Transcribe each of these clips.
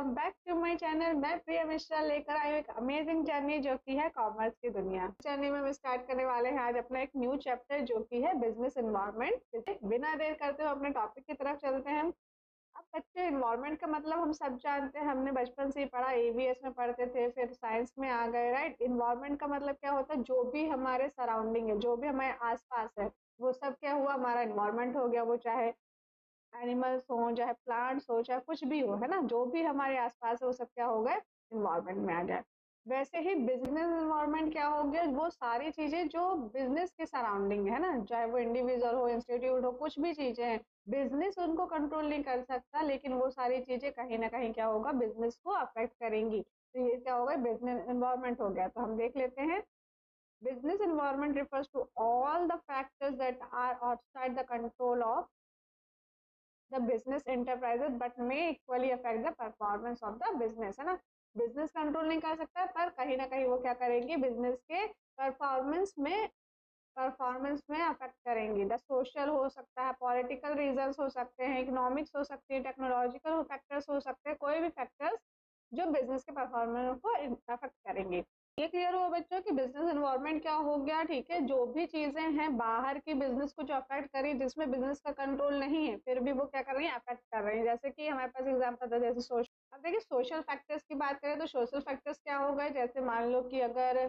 Welcome back to my channel. मैं प्रिया मिश्रा लेकर आई हूँ एक अमेजिंग जर्नी जो कि है कॉमर्स की दुनिया। जर्नी में हम स्टार्ट करने वाले हैं आज अपना एक न्यू चैप्टर जो कि है बिजनेस एनवायरनमेंट। बिना देर करते हुए अपने टॉपिक की तरफ चलते हैं। अब बच्चे एनवायरनमेंट का मतलब हम सब जानते हैं, हमने बचपन से ही पढ़ा, एबीएस में पढ़ते थे, फिर साइंस में आ गए, राइट। एनवायरनमेंट का मतलब क्या होता है, जो भी हमारे सराउंडिंग है, जो भी हमारे आसपास है, वो सब क्या हुआ, हमारा एनवायरनमेंट हो गया। वो चाहे एनिमल्स हो, चाहे प्लांट्स हो, चाहे कुछ भी हो, है ना, जो भी हमारे आसपास है वो सब क्या हो गए, एनवायरनमेंट में आ जाए। वैसे ही बिजनेस एनवायरनमेंट क्या हो गया, वो सारी चीजें जो बिजनेस के सराउंडिंग है ना, चाहे वो इंडिविजुअल हो, इंस्टीट्यूट हो, कुछ भी चीजें हैं, बिजनेस उनको कंट्रोल नहीं कर सकता, लेकिन वो सारी चीजें कहीं ना कहीं क्या होगा, बिजनेस को अफेक्ट करेंगी। तो ये क्या होगा, बिजनेस एनवायरनमेंट हो गया। तो हम देख लेते हैं। Business environment refers to all the factors that are outside the control of the business enterprises but may equally affect the performance of the business, है ना। बिजनेस कंट्रोल नहीं कर सकता, पर कहीं ना कहीं वो क्या करेंगे, बिजनेस के परफॉर्मेंस में अफेक्ट करेंगी। द सोशल हो सकता है, पॉलिटिकल रीजंस हो सकते हैं, इकोनॉमिक्स हो सकती है, टेक्नोलॉजिकल फैक्टर्स हो सकते हैं, कोई भी फैक्टर्स जो बिजनेस के परफॉर्मेंस को अफेक्ट करेंगे। ये क्लियर हुआ बच्चों कि बिजनेस एनवायरनमेंट क्या हो गया, ठीक है। जो भी चीजें हैं बाहर की बिजनेस को जो अफेक्ट करी, जिसमें बिजनेस का कंट्रोल नहीं है, फिर भी वो क्या कर रही है, अफेक्ट कर रही है। जैसे कि हमारे पास एग्जांपल था, जैसे सोशल। अब देखिए सोशल फैक्टर्स की बात करें तो सोशल फैक्टर्स क्या हो गए, जैसे मान लो कि अगर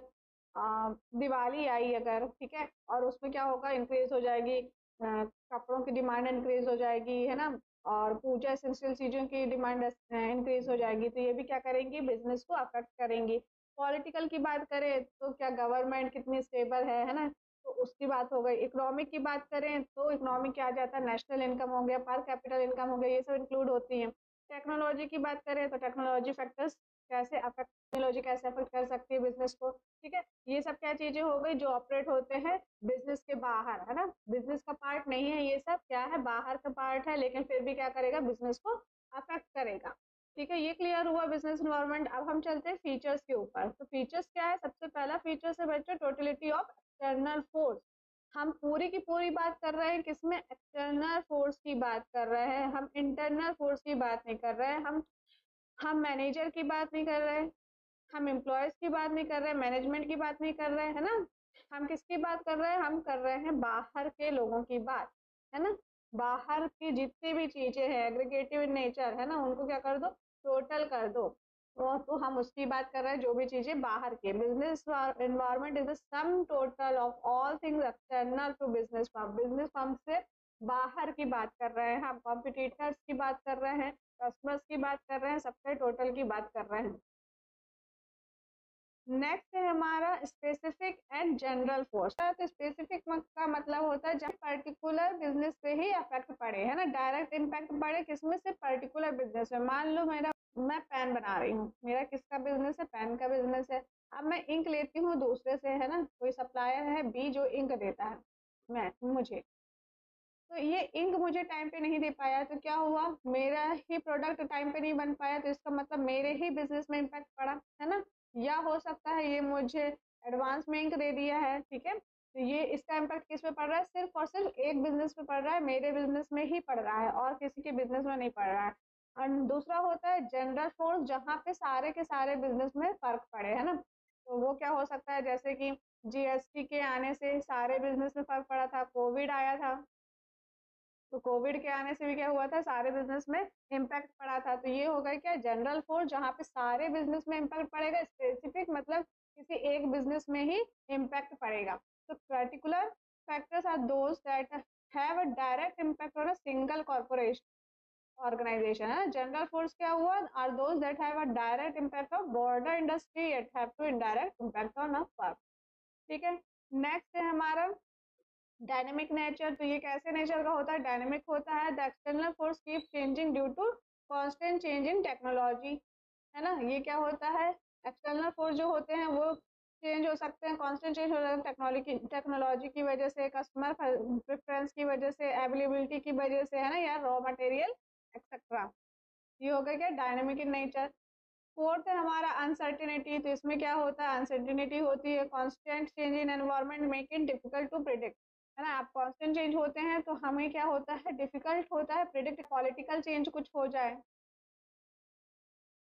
दिवाली आई अगर, ठीक है, और उसमें क्या होगा, इंक्रीज हो जाएगी, कपड़ों की डिमांड इंक्रीज हो जाएगी, है ना, और पूजा एसेंशियल चीजों की डिमांड इंक्रीज हो जाएगी, तो ये भी क्या करेंगी, बिजनेस को अफेक्ट करेंगी। पॉलिटिकल की बात करें तो क्या गवर्नमेंट कितनी स्टेबल है ना, तो उसकी बात हो गई। इकोनॉमिक की बात करें तो इकोनॉमिक क्या आ जाता है, नेशनल इनकम हो गया, पर कैपिटल इनकम हो गया, ये सब इंक्लूड होती है। टेक्नोलॉजी की बात करें तो टेक्नोलॉजी फैक्टर्स कैसे अफेक्ट, टेक्नोलॉजी कैसे अफेक्ट कर सकती है बिजनेस को, ठीक है। ये सब क्या चीजें हो गई जो ऑपरेट होते हैं बिजनेस के बाहर, है ना, बिजनेस का पार्ट नहीं है, ये सब क्या है, बाहर का पार्ट है, लेकिन फिर भी क्या करेगा, बिजनेस को अफेक्ट करेगा। ठीक है, ये क्लियर हुआ बिजनेस एनवायरनमेंट। अब हम चलते हैं फीचर्स के ऊपर। तो फीचर्स क्या है, सबसे पहला फीचर्स है बच्चों, टोटलिटी ऑफ एक्सटर्नल फोर्स। हम पूरी की पूरी बात कर रहे हैं किसमें, एक्सटर्नल फोर्स की बात कर रहे हैं, हम इंटरनल फोर्स की बात नहीं कर रहे हैं। हम मैनेजर की बात नहीं कर रहे हैं, हम एम्प्लॉयज की बात नहीं कर रहे हैं, मैनेजमेंट की बात नहीं कर रहे हैं, है ना। हम किसकी बात कर रहे हैं, हम कर रहे हैं बाहर के लोगों की बात, है ना। बाहर की जितनी भी चीजें हैं एग्रीगेटिव इन नेचर, है ना, उनको क्या कर दो, टोटल कर दो। तो हम उसकी बात कर रहे हैं जो भी चीजें बाहर के। Business environment is the sum total of all things external to business firm. Business firm से बाहर की बात कर रहे हैं हम, कॉम्पिटिटर्स की बात कर रहे हैं, कस्टमर्स की बात कर रहे हैं, सबके टोटल की बात कर रहे हैं। नेक्स्ट है हमारा स्पेसिफिक एंड जनरल फोर्स। तो स्पेसिफिक का मतलब होता है जब पर्टिकुलर बिजनेस पे ही इफेक्ट पड़े, है ना, डायरेक्ट इम्पैक्ट पड़े किसमें से, पर्टिकुलर बिजनेस में। मान लो मैं पेन बना रही हूँ, मेरा किसका बिजनेस है, पेन का बिजनेस है। अब मैं इंक लेती हूँ दूसरे से, है ना, कोई सप्लायर है बी जो इंक देता है मैं मुझे, तो ये इंक मुझे टाइम पे नहीं दे पाया, तो क्या हुआ, मेरा ही प्रोडक्ट टाइम पे नहीं बन पाया, तो इसका मतलब मेरे ही बिजनेस में इम्पैक्ट पड़ा, है ना। या हो सकता है ये मुझे एडवांस में इंक दे दिया है, ठीक है, तो ये इसका इम्पैक्ट किस पे पड़ रहा है, सिर्फ और सिर्फ एक बिजनेस पे पड़ रहा है, मेरे बिजनेस में ही पड़ रहा है और किसी के बिजनेस में नहीं पड़ रहा है। और दूसरा होता है जनरल फोर्स, जहाँ पे सारे के सारे बिजनेस में फर्क पड़े, है ना। तो वो क्या हो सकता है, जैसे कि जीएसटी के आने से सारे बिजनेस में फर्क पड़ा था, कोविड आया था, तो कोविड के आने से भी क्या हुआ था, सारे बिजनेस में इम्पैक्ट पड़ा था। तो ये होगा क्या, जनरल फोर्स जहाँ पे सारे बिजनेस में इम्पैक्ट पड़ेगा, स्पेसिफिक मतलब किसी एक बिजनेस में ही इम्पैक्ट पड़ेगा। तो particular factors are those that have a direct impact on a single corporation organization, है। जनरल फोर्स क्या हुआ, are those that have a direct impact of border industry at have to indirect impact on a firm, ठीक है। Next है हमारा dynamic nature. तो ये कैसे नेचर का होता है, डायनेमिक होता है। The external force keep changing due to constant change in technology, है ना। ये क्या होता है, एक्सटर्नल फोर्स जो होते हैं वो चेंज हो सकते हैं, कांस्टेंट चेंज हो जाते हैं टेक्नोलॉजी की वजह से, कस्टमर प्रेफरेंस की वजह से, अवेलेबिलिटी की वजह से, है ना, या रॉ मटेरियल एक्सेट्रा। ये हो गया क्या, डायनेमिक इन नेचर। फोर्थ है हमारा अनसर्टिनिटी। तो इसमें क्या होता है, अनसर्टिनिटी होती है, constant change in environment make it difficult to predict, है ना। आप कांस्टेंट चेंज होते हैं तो हमें क्या होता है, डिफिकल्ट होता है प्रिडिक्ट, पॉलिटिकल चेंज कुछ हो जाए,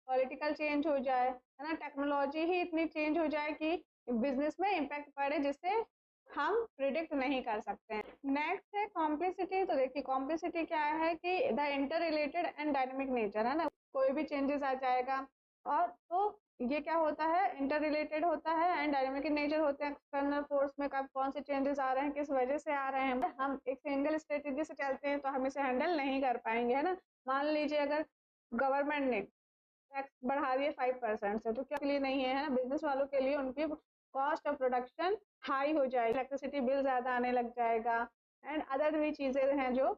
पॉलिटिकल चेंज हो जाए, है ना, टेक्नोलॉजी ही इतनी चेंज हो जाए कि बिजनेस में इम्पैक्ट पड़े जिससे हम प्रिडिक्ट नहीं कर सकते हैं। नेक्स्ट है कॉम्प्लेक्सिटी। तो देखिए कॉम्प्लेक्सिटी क्या है कि the inter related and dynamic nature, है ना, कोई भी चेंजेस आ जाएगा। और तो ये क्या होता है, इंटर रिलेटेड होता है एंड डायनेमिक नेचर होते हैं। एक्सटर्नल फोर्स में कब कौन से चेंजेस आ रहे हैं, किस वजह से आ रहे हैं, हम एक सिंगल स्ट्रेटेजी से चलते हैं तो हम इसे हैंडल नहीं कर पाएंगे, है ना। मान लीजिए अगर गवर्नमेंट ने टैक्स बढ़ा दिए 5% से, तो क्या के लिए नहीं है, ना, बिजनेस वालों के लिए उनकी कॉस्ट ऑफ प्रोडक्शन हाई हो जाएगी, इलेक्ट्रिसिटी बिल ज्यादा आने लग जाएगा एंड अदर भी चीजें हैं जो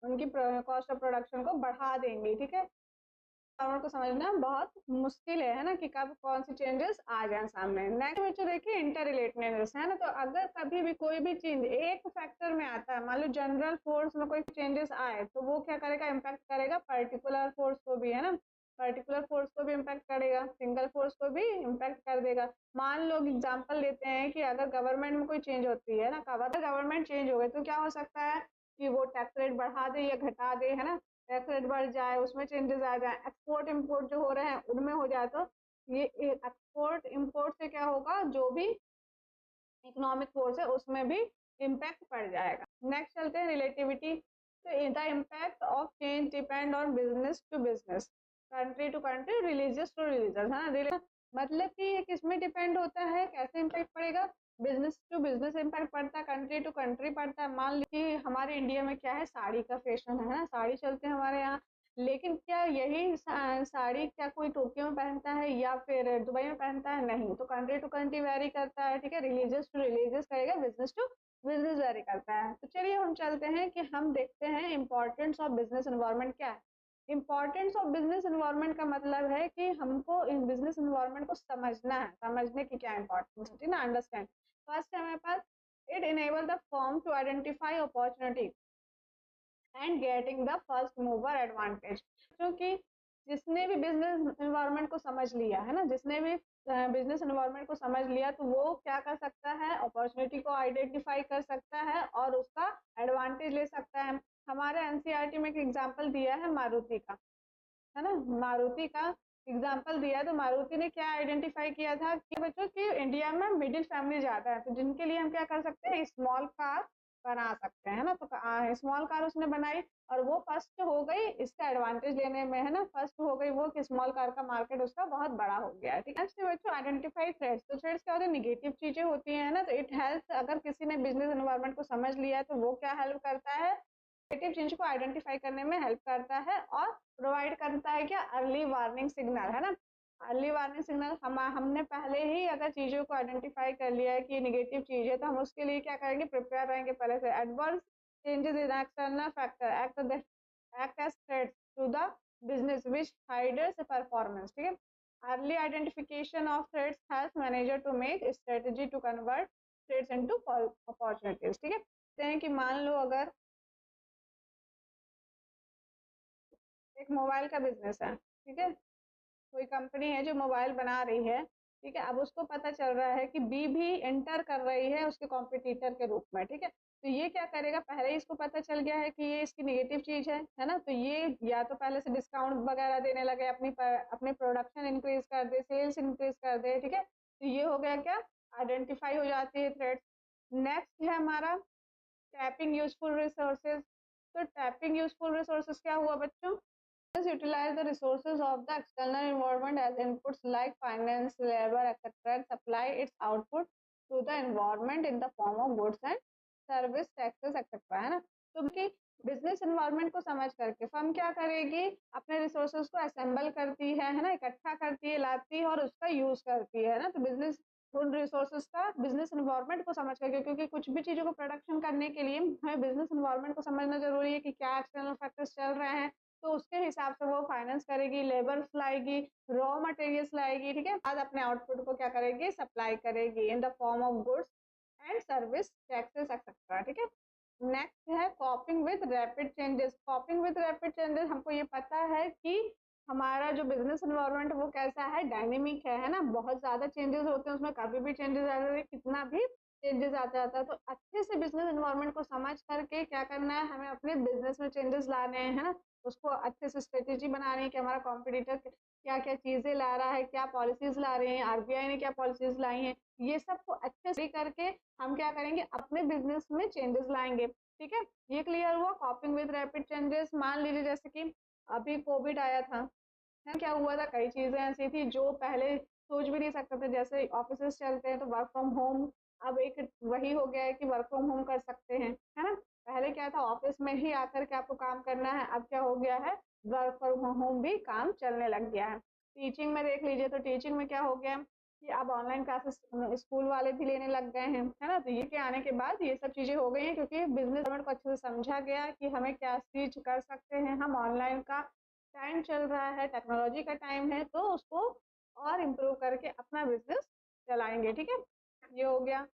उनकी कॉस्ट ऑफ प्रोडक्शन को बढ़ा देंगी, ठीक है। को समझना बहुत मुश्किल है ना, कि कब कौन सी चेंजेस आ जाए सामने। नेक्स्ट बच्चों देखिए इंटर रिलेटेडनेस, है ना। तो अगर कभी भी कोई भी चेंज एक फैक्टर में आता है, मान लो जनरल फोर्स में कोई चेंजेस आए, तो वो क्या करेगा, इम्पैक्ट करेगा पर्टिकुलर फोर्स को भी, है ना, पर्टिकुलर फोर्स को भी इम्पैक्ट करेगा, सिंगल फोर्स को भी इम्पैक्ट कर देगा। मान लो एग्जाम्पल लेते हैं कि अगर गवर्नमेंट में कोई चेंज होती है ना, अगर गवर्नमेंट चेंज हो गई तो क्या हो सकता है कि वो टैक्स रेट बढ़ा दे या घटा दे, है ना, टैक्स रेट बढ़ जाए, उसमें चेंजेस आ जाए, एक्सपोर्ट इम्पोर्ट जो हो रहे हैं उनमें हो जाए, तो ये एक्सपोर्ट इम्पोर्ट से क्या होगा, जो भी इकोनॉमिक फोर्स है उसमें भी इम्पैक्ट पड़ जाएगा। नेक्स्ट चलते हैं रिलेटिविटी। तो the impact of change depend on business to business, country to country, religious to religious, है ना। मतलब कि ये किसमें डिपेंड होता है, कैसे इम्पैक्ट पड़ेगा, बिजनेस टू बिजनेस इम्पैक्ट पड़ता है, कंट्री टू कंट्री पड़ता है। मान लीजिए हमारे इंडिया में क्या है, साड़ी का फैशन है ना, साड़ी चलते हैं हमारे यहाँ, लेकिन क्या यही साड़ी क्या कोई टोक्यो में पहनता है या फिर दुबई में पहनता है, नहीं। तो कंट्री टू कंट्री वेरी करता है, ठीक है, रिलीजियस टू रिलीजियस करेगा, बिजनेस टू बिजनेस वेरी करता है। तो चलिए हम चलते हैं कि हम देखते हैं इंपॉर्टेंस ऑफ बिजनेस एनवायरनमेंट क्या है। इंपॉर्टेंस ऑफ बिजनेस एनवायरनमेंट का मतलब है कि हमको इन बिजनेस एनवायरनमेंट को समझना है, समझने की क्या इंपॉर्टेंस है ना, अंडरस्टैंड। फर्स्ट है हमारे पास, it enable the firm to identify opportunity and getting the first mover advantage. क्योंकि जिसने भी बिजनेस एनवायरनमेंट को समझ लिया, है ना, जिसने भी बिजनेस एनवायरनमेंट को समझ लिया, तो वो क्या कर सकता है, अपॉर्चुनिटी को आइडेंटिफाई कर सकता है और उसका एडवांटेज ले सकता है। हमारे एनसीईआरटी में एक एग्जांपल दिया है मारुति का, है ना, मारुति का एग्जाम्पल दिया। तो मारुति ने क्या आइडेंटिफाई किया था कि बच्चों की इंडिया में मिडिल फैमिली ज्यादा है, तो जिनके लिए हम क्या कर सकते हैं, स्मॉल कार बना सकते हैं, ना। तो स्मॉल कार उसने बनाई और वो फर्स्ट हो गई इसका एडवांटेज लेने में, है ना, फर्स्ट हो गई वो कि स्मॉल कार का मार्केट उसका बहुत बड़ा हो गया है, ठीक है। नेक्स्ट बच्चों आइडेंटिफाई थ्रेट्स। तो थ्रेट्स क्या होते हैं, निगेटिव चीजें होती हैं, ना। तो इट हेल्प, अगर किसी ने बिजनेस एनवायरनमेंट को समझ लिया है तो वो क्या हेल्प करता है, नेगेटिव चेंज को आइडेंटिफाई करने में हेल्प करता है और प्रोवाइड करता है क्या, अर्ली वार्निंग सिग्नल, है ना। अर्ली वार्निंग सिग्नल, हमने पहले ही अगर चीजों को आइडेंटिफाई कर लिया है कि नेगेटिव चीज है, तो हम उसके लिए क्या करेंगे, प्रिपेयर रहेंगे पहले से। Adverse changes in external factor act as threats to the business which hinders performance, ठीक है। Early identification of threats help manager to make strategy to convert threats into opportunities, ठीक है। कहते हैं कि मान लो अगर एक मोबाइल का बिजनेस है, ठीक है, कोई कंपनी है जो मोबाइल बना रही है, ठीक है, अब उसको पता चल रहा है कि बी भी एंटर कर रही है उसके कॉम्पिटिटर के रूप में, ठीक है। तो ये क्या करेगा, पहले ही इसको पता चल गया है कि ये इसकी नेगेटिव चीज है ना, तो ये या तो पहले से डिस्काउंट वगैरह देने लगे, अपनी प्रोडक्शन इंक्रीज कर दे, सेल्स इंक्रीज कर दे, ठीक है। तो ये हो गया क्या, आइडेंटिफाई हो जाती है थ्रेट्स। नेक्स्ट है हमारा टैपिंग यूजफुल रिसोर्सेज। तो टैपिंग यूजफुल रिसोर्सेज क्या हुआ बच्चों, utilize the resources of the external environment as inputs like finance, labor, etc. and supply its output to the environment in the form of goods and service, taxes, etc. है ना। तो कि business environment को समझ करके firm क्या करेगी, अपने रिसोर्सेज को असेंबल करती है ना, इकट्ठा करती है, लाती है और उसका यूज करती है ना। तो बिजनेस उन रिसोर्सेज का बिजनेस एनवायरनमेंट को समझ करके, क्योंकि कुछ भी चीजों को प्रोडक्शन करने के लिए हमें बिजनेस एनवायरनमेंट को समझना जरूरी है कि क्या एक्सटर्नल फैक्टर्स चल रहे हैं, तो उसके हिसाब से वो फाइनेंस करेगी, लेबर लाएगी, रॉ मटेरियल्स लाएगी, ठीक है, आज अपने आउटपुट को क्या करेगी, सप्लाई करेगी in the form of goods and service, taxes etcetera, ठीक है। नेक्स्ट है कॉपिंग with rapid changes. कॉपिंग with rapid changes, हमको ये पता है कि हमारा जो बिजनेस एनवायरनमेंट वो कैसा है, डायनेमिक है ना, बहुत ज्यादा चेंजेस होते हैं उसमें, कभी भी चेंजेस आ सकते हैं, कितना भी चेंजेस आता जाता है। तो अच्छे से बिजनेस एनवायरनमेंट को समझ करके क्या करना है, हमें अपने बिजनेस में चेंजेस लाने हैं, है ना। उसको अच्छे से स्ट्रेटेजी बनानी है कि हमारा कॉम्पिटिटर क्या क्या चीजें ला रहा है, क्या पॉलिसीज ला रहे हैं, आरबीआई ने क्या पॉलिसीज लाई हैं, ये सब को अच्छे से करके हम क्या करेंगे, अपने बिजनेस में चेंजेस लाएंगे। ठीक है, ये क्लियर हुआ। कॉपिंग विद रैपिड चेंजेस, मान लीजिए जैसे कि अभी कोविड आया था, है क्या हुआ था, कई चीजें ऐसी थी जो पहले सोच भी नहीं सकते थे। जैसे ऑफिस चलते हैं तो वर्क फ्रॉम होम, अब एक वही हो गया है कि वर्क फ्रॉम होम कर सकते हैं, है ना। पहले क्या था, ऑफिस में ही आकर के आपको काम करना है, अब क्या हो गया है, वर्क फ्रॉम होम भी काम चलने लग गया है। टीचिंग में देख लीजिए, तो टीचिंग में क्या हो गया कि अब ऑनलाइन क्लासेस स्कूल वाले भी लेने लग गए हैं, है ना। तो ये के आने के बाद ये सब चीजें हो गई हैं, क्योंकि बिजनेस को अच्छे से समझा गया कि हमें क्या चीज कर सकते हैं। हम ऑनलाइन का टाइम चल रहा है, टेक्नोलॉजी का टाइम है, तो उसको और इम्प्रूव करके अपना बिजनेस चलाएंगे। ठीक है, ये हो गया।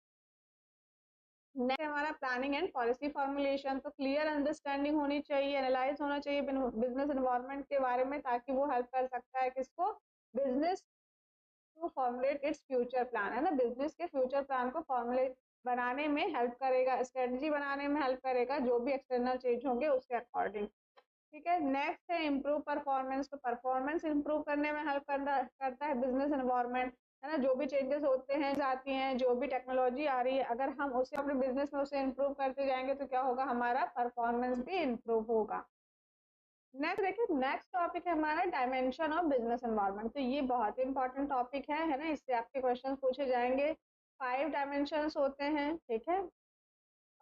नेक्स्ट हमारा प्लानिंग एंड पॉलिसी फॉर्मुलेशन। तो क्लियर अंडरस्टैंडिंग होनी चाहिए, एनालाइज होना चाहिए बिजनेस एनवायरनमेंट के बारे में, ताकि वो हेल्प कर सकता है किसको, business to formulate its future plan, है ना। बिजनेस के फ्यूचर प्लान को फॉर्मुलेट बनाने में हेल्प करेगा, स्ट्रेटजी बनाने में हेल्प करेगा, जो भी एक्सटर्नल चेंज होंगे उसके अकॉर्डिंग। ठीक है, नेक्स्ट है इम्प्रूव परफॉर्मेंस। तो परफॉर्मेंस इम्प्रूव करने में हेल्प करता है बिजनेस एनवायरनमेंट, है ना। जो भी चेंजेस होते हैं जाती हैं, जो भी टेक्नोलॉजी आ रही है, अगर हम उसे अपने बिजनेस में उसे इम्प्रूव करते जाएंगे तो क्या होगा, हमारा परफॉर्मेंस भी इम्प्रूव होगा। नेक्स्ट देखिए, नेक्स्ट टॉपिक है हमारा डायमेंशन ऑफ बिजनेस एनवायरनमेंट। तो ये बहुत इंपॉर्टेंट टॉपिक है ना, इससे आपके क्वेश्चन पूछे जाएंगे। 5 डायमेंशंस होते हैं, ठीक है।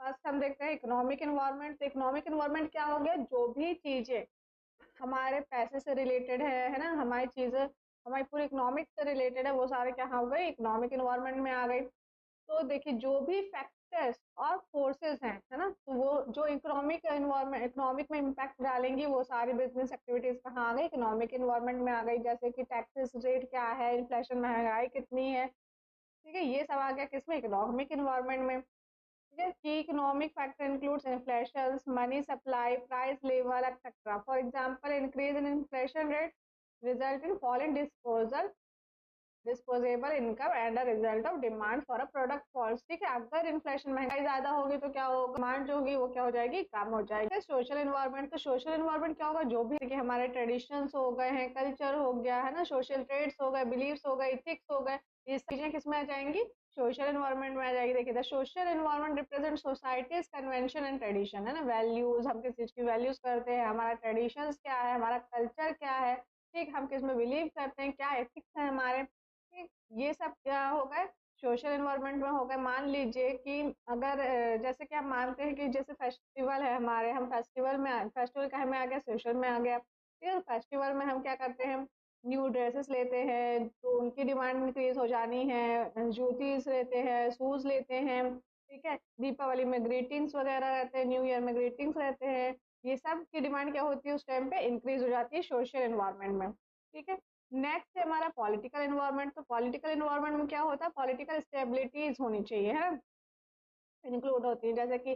फर्स्ट हम देखते हैं इकोनॉमिक एनवायरनमेंट। तो इकोनॉमिक एनवायरनमेंट क्या हो गया, जो भी चीजें हमारे पैसे से रिलेटेड है ना, हमारी चीजें हमारी पूरी इकोनॉमिक से रिलेटेड है, वो सारे क्या हो गए, इकोनॉमिक एनवायरनमेंट में आ गई। तो देखिए, जो भी फैक्टर्स और फोर्सेस हैं, है ना, तो वो जो इकोनॉमिक एनवायरनमेंट इकोनॉमिक में इम्पैक्ट डालेंगी, वो सारी बिजनेस एक्टिविटीज कहाँ आ गई, इकोनॉमिक एनवायरनमेंट में आ गई। जैसे कि टैक्सेस रेट क्या है, इन्फ्लेशन, महंगाई कितनी है, ठीक है, ये सब आ गया किसमें, इकोनॉमिक एनवायरनमेंट में। ठीक है, की economic factor includes inflation, money supply, price level etcetera. For example, increase in inflation rate result in fall in disposable income and a result of demand for a product falls. ठीक है, अगर inflation, महंगाई ज्यादा होगी तो क्या होगा, demand जो होगी वो क्या हो जाएगी, कम हो जाएगी। Social environment. तो सोशल एनवायरनमेंट क्या होगा, जो भी कि हमारे ट्रेडिशंस हो गए हैं, कल्चर हो गया है ना, सोशल ट्रेड्स हो गए, बिलीव्स हो गए, इथिक्स हो गए, ये चीजें किसमें आ जाएंगी, सोशल एनवायरनमेंट में आ जाएगी। देखिए, the social environment represent societies convention and tradition, है ना। वैल्यूज, हम किस चीज की वैल्यूज करते हैं, हमारा ट्रेडिशंस क्या है, हमारा कल्चर क्या है, ठीक, हम किस में बिलीव करते हैं, क्या एथिक्स है हमारे, ठीक, ये सब क्या हो गए, सोशल एनवायरनमेंट में हो गए। मान लीजिए कि अगर जैसे कि हम मानते हैं कि जैसे फेस्टिवल है हमारे, हम फेस्टिवल में, फेस्टिवल कहाँ में आ गया, सोशल में आ गया। फिर फेस्टिवल में हम क्या करते हैं, न्यू ड्रेसेस लेते हैं, तो उनकी डिमांड इंक्रीज हो जानी है, जूतीस लेते हैं, शूज लेते हैं, ठीक है। दीपावली में ग्रीटिंग्स वगैरह रहते हैं, न्यू ईयर में ग्रीटिंग्स रहते हैं, ये सब की डिमांड क्या होती है उस टाइम पे, इंक्रीज हो जाती है सोशल एनवायरनमेंट में। ठीक है, नेक्स्ट है हमारा पॉलिटिकल एनवायरनमेंट। तो पॉलिटिकल एनवायरनमेंट में क्या होता है, पॉलिटिकल स्टेबिलिटीज होनी चाहिए, है, इंक्लूड होती है, जैसे कि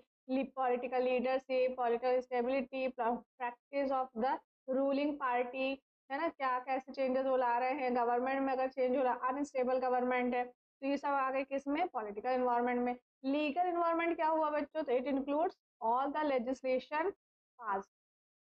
political leadership, political stability, practice of the ruling party, है ना, क्या कैसे चेंजेस वो ला रहे हैं, गवर्नमेंट में अगर चेंज हो रहा, अनस्टेबल गवर्नमेंट है, तो ये सब आ गए किसमें, पॉलिटिकल एनवायरनमेंट में। लीगल एनवायरनमेंट क्या हुआ बच्चों, तो it includes all the legislation pass,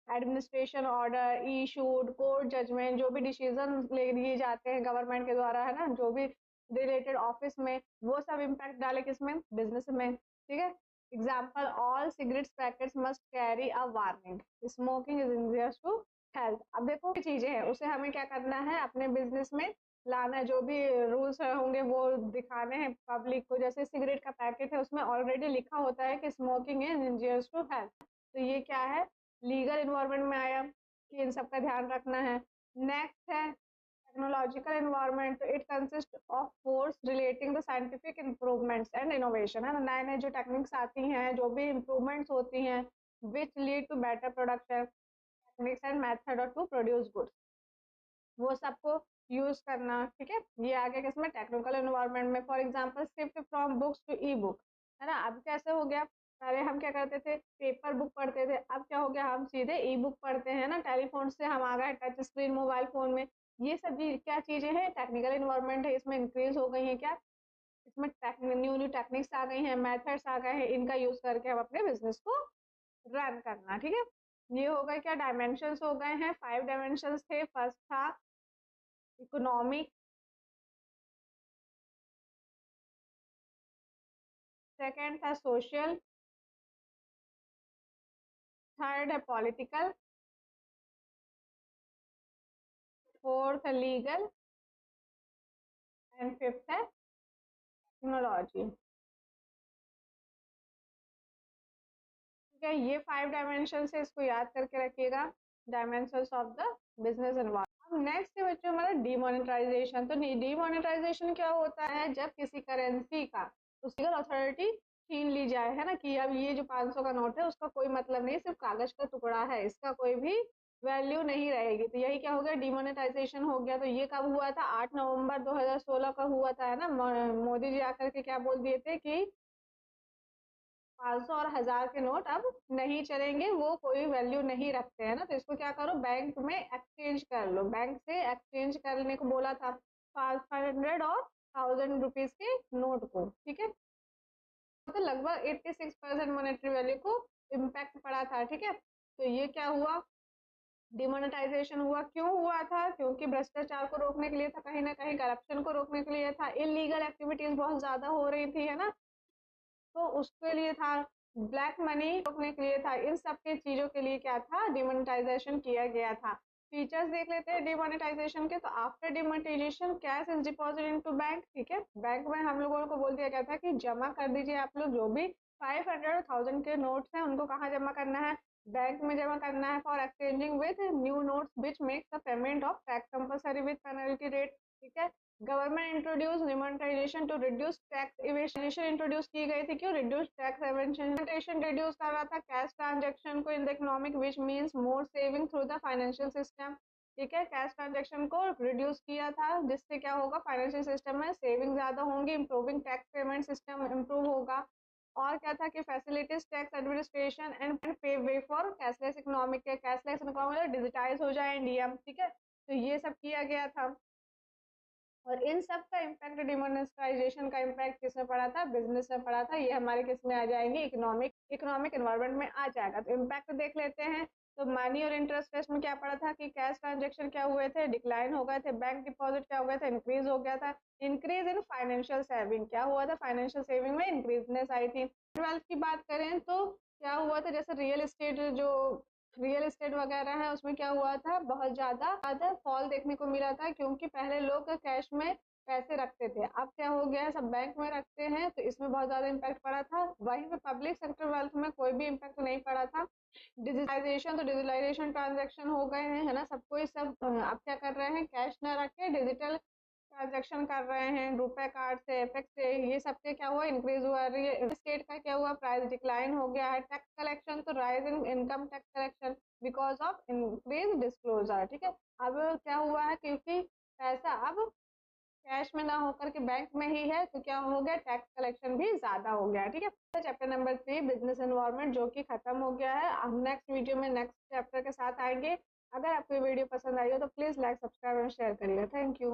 administration order issued, court judgment, जो भी डिसीजन ले लिए जाते हैं गवर्नमेंट के द्वारा, है ना, जो भी रिलेटेड ऑफिस में, वो सब इम्पैक्ट डाले किसमें, बिजनेस में। ठीक है, example, all cigarettes packets must carry a warning, smoking is injurious to health. अब देखो चीजें हैं, उसे हमें क्या करना है, अपने बिजनेस में लाना है, जो भी रूल्स होंगे वो दिखाने हैं पब्लिक को। जैसे सिगरेट का पैकेट है, उसमें ऑलरेडी लिखा होता है कि smoking is injurious to health, तो ये क्या है, लीगल एनवायरनमेंट में आया कि इन सब का ध्यान रखना है। नेक्स्ट है टेक्नोलॉजिकल एनवायरनमेंट। तो it consist of force relating the scientific improvements and innovation, है ना, नए नए जो टेक्निक्स आती हैं, जो भी इम्प्रूवमेंट्स होती हैं, which lead to better production techniques and method to produce goods, वो सबको यूज करना। ठीक है, ये आ गया किसमें, टेक्निकल एनवायरनमेंट में। For example, shift from books to e book, है ना। अब कैसे हो गया, पहले हम क्या करते थे, पेपर बुक पढ़ते थे, अब क्या हो गया, हम सीधे ई बुक पढ़ते हैं ना, टेलीफोन से हम आ गए टच स्क्रीन मोबाइल फोन में। ये सब क्या चीजें हैं, टेक्निकल एनवायरनमेंट है, इसमें इंक्रीज हो गई है क्या, इसमें न्यू न्यू टेक्निक्स आ गई हैं, मेथड्स आ गए हैं, इनका यूज करके हम अपने बिजनेस को रन करना। ठीक है, ये हो गए क्या डायमेंशंस हो गए हैं, 5 डायमेंशंस थे। फर्स्ट था इकोनॉमिक, सेकंड था सोशल, थर्ड है पॉलिटिकल, फोर्थ है लीगल एंड फिफ्थ है टेक्नोलॉजी। ठीक है, ये 5 डायमेंशन से इसको याद करके रखिएगा, dimensions of the business environment. अब नेक्स्ट है बच्चों हमारा डीमोनेटाइजेशन। तो डीमोनेटाइजेशन क्या होता है, जब किसी करेंसी का उसकी अथॉरिटी छीन ली जाए, है ना, कि अब ये जो 500 का नोट है उसका कोई मतलब नहीं, सिर्फ कागज का टुकड़ा है, इसका कोई भी वैल्यू नहीं रहेगी। तो यही क्या हो गया, डीमोनेटाइजेशन हो गया। तो ये कब हुआ था, 8 नवंबर 2016 का हुआ था, है ना। मोदी जी आकर के क्या बोल दिए थे कि 500 और 1000 के नोट अब नहीं चलेंगे, वो कोई वैल्यू नहीं रखते हैं ना। तो इसको क्या करो, बैंक में एक्सचेंज कर लो, बैंक से एक्सचेंज करने को बोला था 500 और 1000 रुपीज के नोट को। ठीक है, तो लगभग 86% मॉनेटरी वैल्यू को इम्पैक्ट पड़ा था। ठीक है, तो ये क्या हुआ, डिमोनेटाइजेशन हुआ। क्यों हुआ था, क्योंकि भ्रष्टाचार को रोकने के लिए था, कहीं ना कहीं करप्शन को रोकने के लिए था, इलीगल एक्टिविटीज बहुत ज्यादा हो रही थी, है ना, तो उसके लिए था, ब्लैक मनी रोकने के लिए था, इन सब के चीजों के लिए क्या था, डिमोनेटाइजेशन किया गया था। फीचर्स देख लेते हैं डिमोनेटाइजेशन के। तो after demonetisation cash is deposit into bank. ठीक है, बैंक में हम लोगों को बोल दिया गया था कि जमा कर दीजिए आप लोग जो भी 500 1000 के नोट्स हैं, उनको कहाँ जमा करना है, बैंक में जमा करना है, for exchanging with new notes which makes the payment of tax compulsory with penalty rate. ठीक है, government introduce demonetization to reduce tax evasion introduce की गई थी। क्यों, रिड्यूस टैक्स इवेशन रिड्यूस कर रहा था कैश ट्रांजैक्शन को in the economic which means more saving through the financial system. ठीक है, कैश ट्रांजैक्शन को रिड्यूस किया था, जिससे क्या होगा, फाइनेंशियल सिस्टम में सेविंग ज्यादा होंगी, improving tax payment system improve होगा। और क्या था कि फैसिलिटीज टैक्स एडमिनिस्ट्रेशन एंड पे way for cashless economic, cashless economic digitise हो जाए इंडिया। ठीक है, तो ये सब किया गया था। और इन सब का इम्पैक्ट, डिमोनेटाइजेशन का इम्पैक्ट किसमें पड़ा था, बिजनेस में पड़ा था। ये हमारे किस में आ जाएंगे, इकोनॉमिक एनवायरनमेंट में आ जाएगा। तो इम्पैक्ट देख लेते हैं। तो मनी और इंटरेस्ट रेट में क्या पड़ा था कि कैश ट्रांजेक्शन क्या हुए थे, डिक्लाइन हो गए थे, बैंक डिपॉजिट क्या हो गया था, इंक्रीज हो गया था। इंक्रीज इन फाइनेंशियल सेविंग, क्या हुआ था, फाइनेंशियल सेविंग में इंक्रीजनेस आई थी। 12 की बात करें तो क्या हुआ था, जैसे रियल एस्टेट वगैरह है, उसमें क्या हुआ था, बहुत ज्यादा फॉल देखने को मिला था, क्योंकि पहले लोग कैश में पैसे रखते थे, अब क्या हो गया है, सब बैंक में रखते हैं, तो इसमें बहुत ज्यादा इम्पैक्ट पड़ा था। वहीं पे पब्लिक सेक्टर वेल्थ में कोई भी इम्पैक्ट नहीं पड़ा था। डिजिटाइजेशन, तो डिजिटलाइजेशन ट्रांजेक्शन हो गए हैं, है ना, सबको ही सब अब क्या कर रहे हैं, कैश ना रख के डिजिटल ट्रांजेक्शन कर रहे हैं, रुपए कार्ड से, एफएक्स से, ये सबसे क्या हुआ, इंक्रीज हुआ। रियल एस्टेट का क्या हुआ, प्राइस डिक्लाइन हो गया है। टैक्स कलेक्शन, तो rise in income tax collection because of increase disclosure. ठीक है, अब क्या हुआ है, क्योंकि पैसा अब कैश में ना होकर के बैंक में ही है, तो क्या हो गया, टैक्स कलेक्शन भी ज्यादा हो गया। ठीक है, चैप्टर नंबर 3 बिजनेस एनवायरनमेंट जो कि खत्म हो गया है। हम नेक्स्ट वीडियो में नेक्स्ट चैप्टर के साथ आएंगे। अगर आपको वीडियो पसंद आई हो तो प्लीज लाइक, सब्सक्राइब और शेयर करिएगा। Thank you.